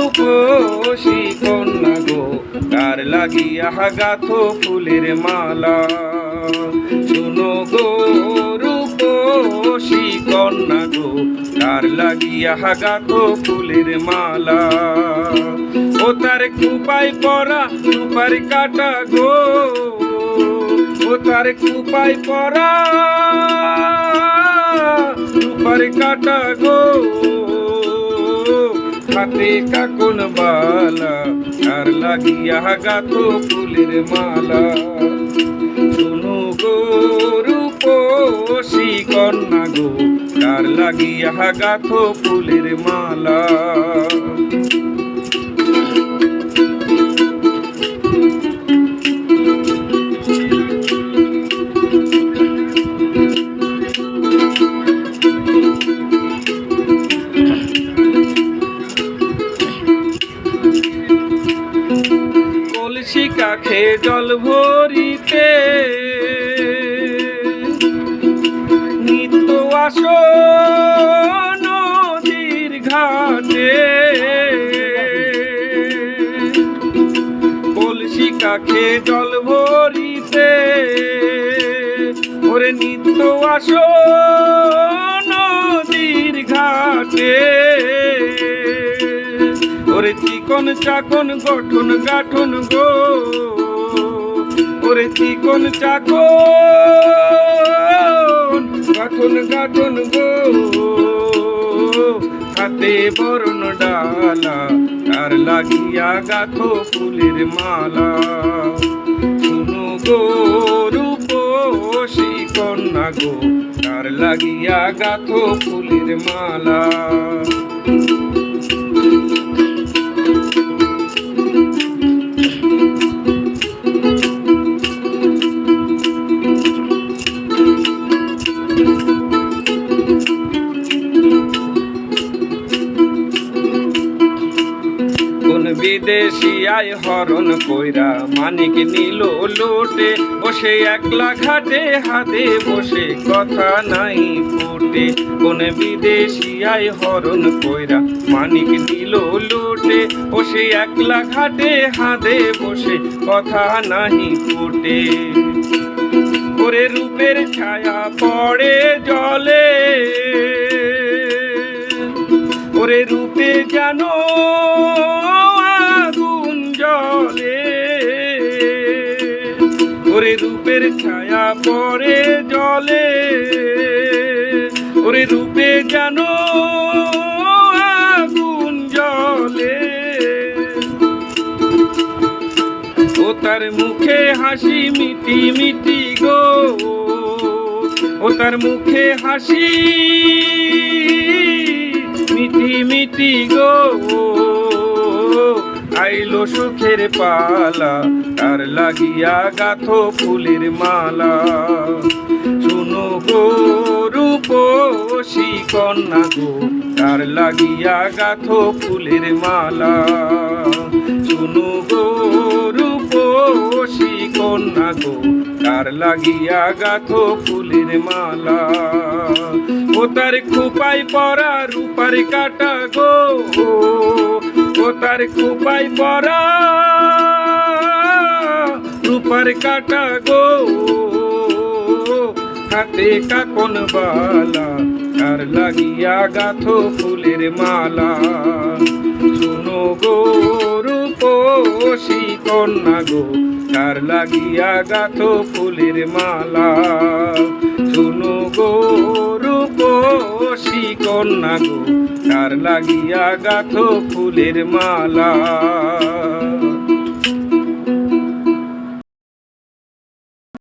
রূপসী কন্যা গো কার লাগিয়া গাথো ফুলের মালা। শুনো গো রূপসী কন্যা গো কার লাগিয়া গাথো ফুলের মালা। ও তার কুপায় পরা রূপার কাটা গো, ও তার কুপায় পরা রূপার কাটা গো। হাতে কাকন বালা কার লাগিয়া গাথো ফুলের মালা। শুনো গো রূপসী কন্যা গো কার লাগিয়া গাথো ফুলের মালা। কলসি কাখে জল ভরিতে নিত্য আসো নদীর ঘাটে। কলসি কাখে জল ভরিতে ওরে নিত্য আসো নদীর ঘাটে। ওরে চিকন চাকন গঠন গাঠন গো, ওরে চিকন চাকন গঠন গাঠন গো। হাতে বরণ ডালা কার লাগিয়া গাথো ফুলের মালা। শুনো গো রূপসী কন্যা গো কার লাগিয়া গাথো ফুলের মালা। বিদেশি আয় হরণ কইরা মানিক নিল লোটে। বসে একলা ঘাটে হাতে বসে কথা নাই ফুটে। কোন বিদেশি আয় হরণ কইরা মানিক নিল লোটে। বসে একলা ঘাটে হাতে বসে কথা নাহি ফুটে। ওরে রূপের ছায়া পড়ে জলে, ওরে রূপে জানো আগুন জলে। ওরে রূপের ছায়া পড়ে জলে, ওরে রূপে জানো আগুন জলে। ও তার মুখে হাসি মিটি মিটি গো, ও তার মুখে হাসি মিটি মিটি গো। আইলো সুখের পালা কার লাগিয়া গাথো ফুলের মালা। শুনো গো রূপসী কন্যা গো কার লাগিয়া গাথো ফুলের মালা। শুনো গো রূপসী কন্যা গো কার লাগিয়া গাথো ফুলের মালা। ও তার খুপাই পরা রূপার কাটা গো, ও তার খুপাই পরা রূপার কাটা গো। হাতে কাকন বালা কার লাগিয়া গাথো ফুলের মালা। শুনো গো রূপসী কন্যা গো কার লাগিয়া গাথো ফুলের মালা। শুনো গো রূপসী কন্যা গো কার লাগিয়া গাথো ফুলের মালা।